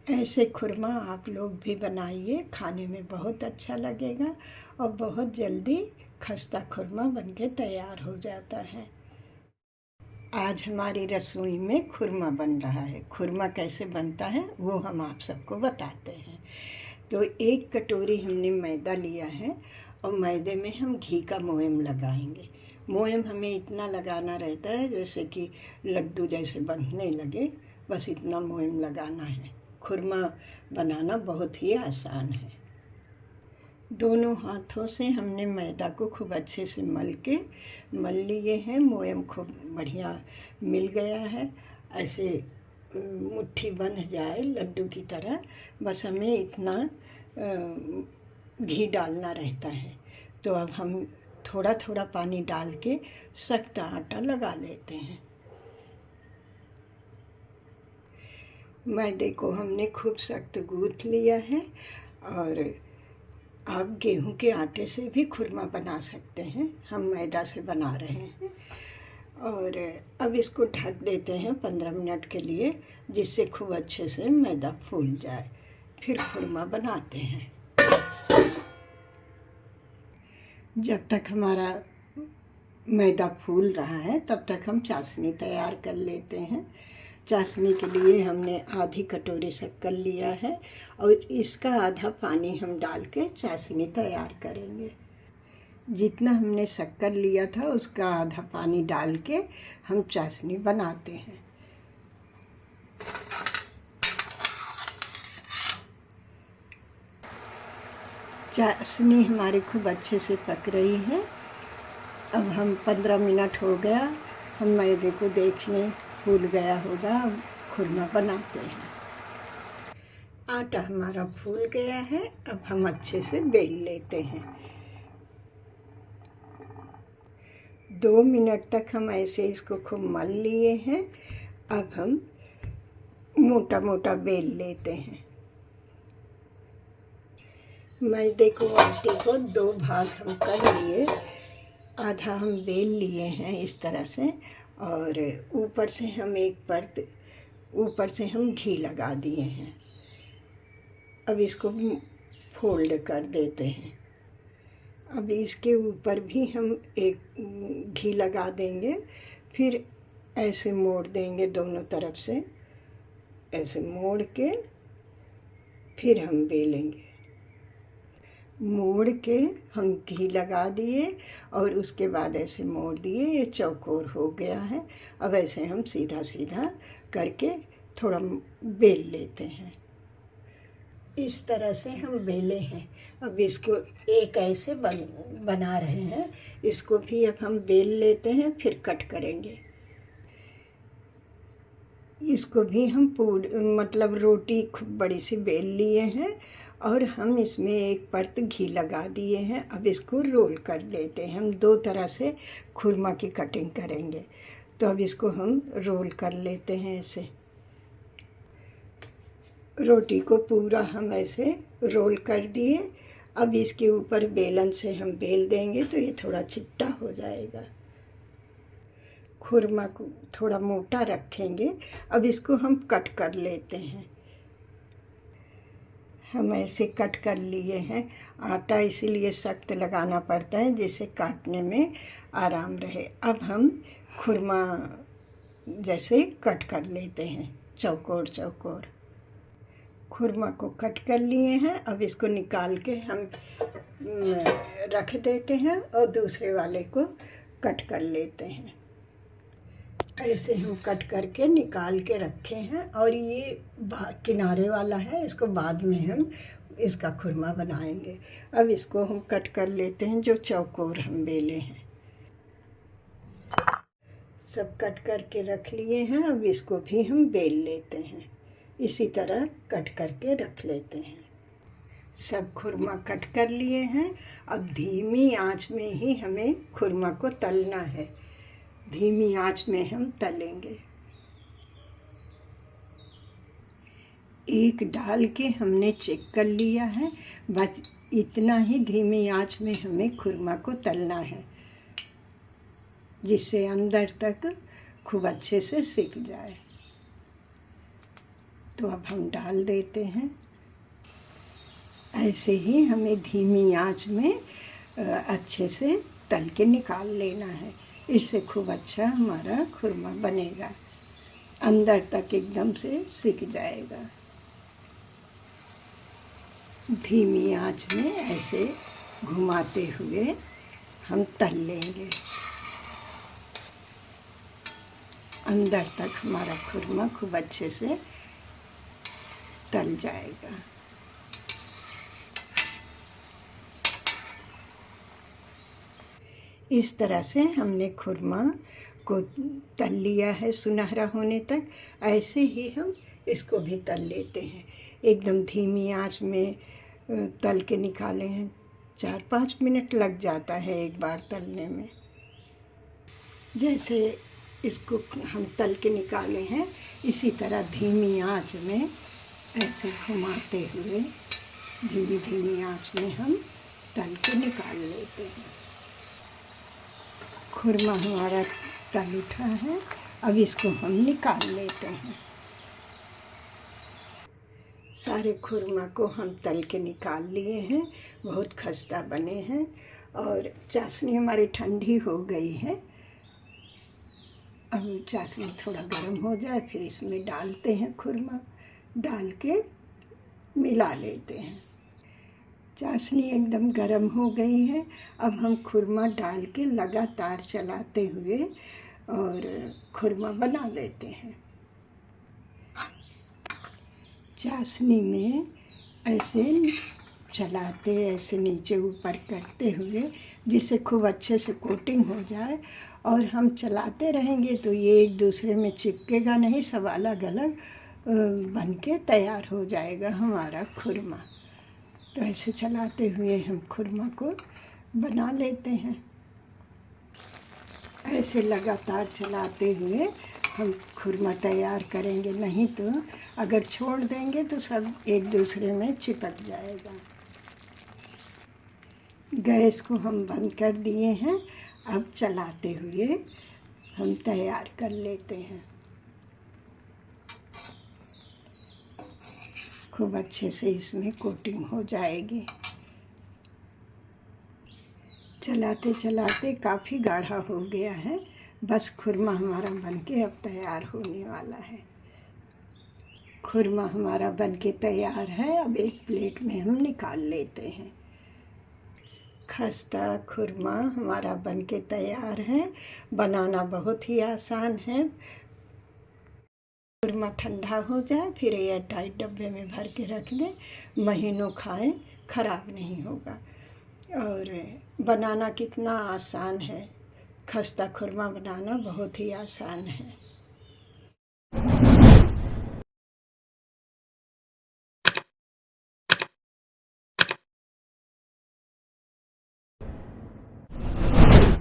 ऐसे खुरमा आप लोग भी बनाइए, खाने में बहुत अच्छा लगेगा और बहुत जल्दी खस्ता खुरमा बनके तैयार हो जाता है। आज हमारी रसोई में खुरमा बन रहा है। खुरमा कैसे बनता है वो हम आप सबको बताते हैं। तो 1 कटोरी हमने मैदा लिया है और मैदे में हम घी का मोयम लगाएंगे। मोयम हमें इतना लगाना रहता है जैसे कि लड्डू जैसे बनने लगे, बस इतना मोयम लगाना है। खुरमा बनाना बहुत ही आसान है। दोनों हाथों से हमने मैदा को खूब अच्छे से मल लिए हैं। मोयम खूब बढ़िया मिल गया है। ऐसे मुट्ठी बंध जाए लड्डू की तरह, बस हमें इतना घी डालना रहता है। तो अब हम थोड़ा थोड़ा पानी डाल के सख्त आटा लगा लेते हैं। मैदे को हमने खूब सख्त गूँथ लिया है और आप गेहूं के आटे से भी खुरमा बना सकते हैं। हम मैदा से बना रहे हैं और अब इसको ढक देते हैं 15 मिनट के लिए, जिससे खूब अच्छे से मैदा फूल जाए। फिर खुरमा बनाते हैं। जब तक हमारा मैदा फूल रहा है तब तक हम चाशनी तैयार कर लेते हैं। चाशनी के लिए हमने आधी कटोरी शक्कर लिया है और इसका आधा पानी हम डाल के चाशनी तैयार करेंगे। जितना हमने शक्कर लिया था उसका आधा पानी डाल के हम चाशनी बनाते हैं। चाशनी हमारी खूब अच्छे से पक रही है। अब हम 15 मिनट हो गया, हम मैदे को देख लें फूल गया होगा। अब खुरमा बनाते हैं। आटा हमारा फूल गया है। अब हम अच्छे से बेल लेते हैं। 2 मिनट तक हम ऐसे इसको खूब मल लिए हैं। अब हम मोटा मोटा बेल लेते हैं। मैदे को आटे को 2 भाग हम कर लिए। आधा हम बेल लिए हैं इस तरह से और ऊपर से हम एक परत ऊपर से हम घी लगा दिए हैं। अब इसको फोल्ड कर देते हैं। अब इसके ऊपर भी हम एक घी लगा देंगे। फिर ऐसे मोड़ देंगे दोनों तरफ से, ऐसे मोड़ के फिर हम बेलेंगे। मोड़ के हम घी लगा दिए और उसके बाद ऐसे मोड़ दिए। ये चौकोर हो गया है। अब ऐसे हम सीधा सीधा करके थोड़ा बेल लेते हैं। इस तरह से हम बेले हैं। अब इसको एक ऐसे बना रहे हैं। इसको भी अब हम बेल लेते हैं, फिर कट करेंगे। इसको भी हम मतलब रोटी खूब बड़ी सी बेल लिए हैं और हम इसमें एक परत घी लगा दिए हैं। अब इसको रोल कर लेते हैं। हम 2 तरह से खुरमा की कटिंग करेंगे। तो अब इसको हम रोल कर लेते हैं। ऐसे रोटी को पूरा हम ऐसे रोल कर दिए। अब इसके ऊपर बेलन से हम बेल देंगे तो ये थोड़ा चिपटा हो जाएगा। खुरमा को थोड़ा मोटा रखेंगे। अब इसको हम कट कर लेते हैं। हम ऐसे कट कर लिए हैं। आटा इसीलिए सख्त लगाना पड़ता है जिससे काटने में आराम रहे। अब हम खुरमा जैसे कट कर लेते हैं, चौकोर चौकोर। खुरमा को कट कर लिए हैं। अब इसको निकाल के हम रख देते हैं और दूसरे वाले को कट कर लेते हैं। ऐसे हम कट करके निकाल के रखे हैं और ये किनारे वाला है, इसको बाद में हम इसका खुरमा बनाएंगे। अब इसको हम कट कर लेते हैं जो चौकोर हम बेले हैं। सब कट करके रख लिए हैं। अब इसको भी हम बेल लेते हैं। इसी तरह कट करके रख लेते हैं। सब खुरमा कट कर लिए हैं। अब धीमी आंच में ही हमें खुरमा को तलना है। धीमी आंच में हम तलेंगे। एक डाल के हमने चेक कर लिया है। बस इतना ही धीमी आंच में हमें खुरमा को तलना है, जिससे अंदर तक खूब अच्छे से सिक जाए। तो अब हम डाल देते हैं। ऐसे ही हमें धीमी आंच में अच्छे से तल के निकाल लेना है। इससे खूब अच्छा हमारा खुरमा बनेगा, अंदर तक एकदम से सिक जाएगा। धीमी आंच में ऐसे घुमाते हुए हम तल लेंगे, अंदर तक हमारा खुरमा खूब अच्छे से तल जाएगा। इस तरह से हमने खुरमा को तल लिया है सुनहरा होने तक। ऐसे ही हम इसको भी तल लेते हैं। एकदम धीमी आंच में तल के निकाले हैं। 4-5 मिनट लग जाता है एक बार तलने में। जैसे इसको हम तल के निकाले हैं, इसी तरह धीमी आंच में ऐसे घुमाते हुए धीमी धीमी आंच में हम तल के निकाल लेते हैं। खुरमा हमारा तल उठा है, अब इसको हम निकाल लेते हैं। सारे खुरमा को हम तल के निकाल लिए हैं। बहुत खस्ता बने हैं और चाशनी हमारी ठंडी हो गई है। अब चाशनी थोड़ा गर्म हो जाए फिर इसमें डालते हैं खुरमा, डाल के मिला लेते हैं। चाशनी एकदम गर्म हो गई है। अब हम खुरमा डाल के लगातार चलाते हुए और खुरमा बना लेते हैं। चाशनी में ऐसे चलाते, ऐसे नीचे ऊपर करते हुए, जिससे खूब अच्छे से कोटिंग हो जाए। और हम चलाते रहेंगे तो ये एक दूसरे में चिपकेगा नहीं, सब अलग अलग बन के तैयार हो जाएगा हमारा खुरमा। तो ऐसे चलाते हुए हम खुरमा को बना लेते हैं। ऐसे लगातार चलाते हुए हम खुरमा तैयार करेंगे, नहीं तो अगर छोड़ देंगे तो सब एक दूसरे में चिपक जाएगा। गैस को हम बंद कर दिए हैं। अब चलाते हुए हम तैयार कर लेते हैं। खूब अच्छे से इसमें कोटिंग हो जाएगी। चलाते चलाते काफ़ी गाढ़ा हो गया है। बस खुरमा हमारा बनके अब तैयार होने वाला है। खुरमा हमारा बनके तैयार है। अब एक प्लेट में हम निकाल लेते हैं। खस्ता खुरमा हमारा बनके तैयार है। बनाना बहुत ही आसान है। खुरमा ठंडा हो जाए फिर एयर टाइट डब्बे में भर के रख दें, महीनों खाएं, खराब नहीं होगा। और बनाना कितना आसान है। खस्ता खुरमा बनाना बहुत ही आसान है।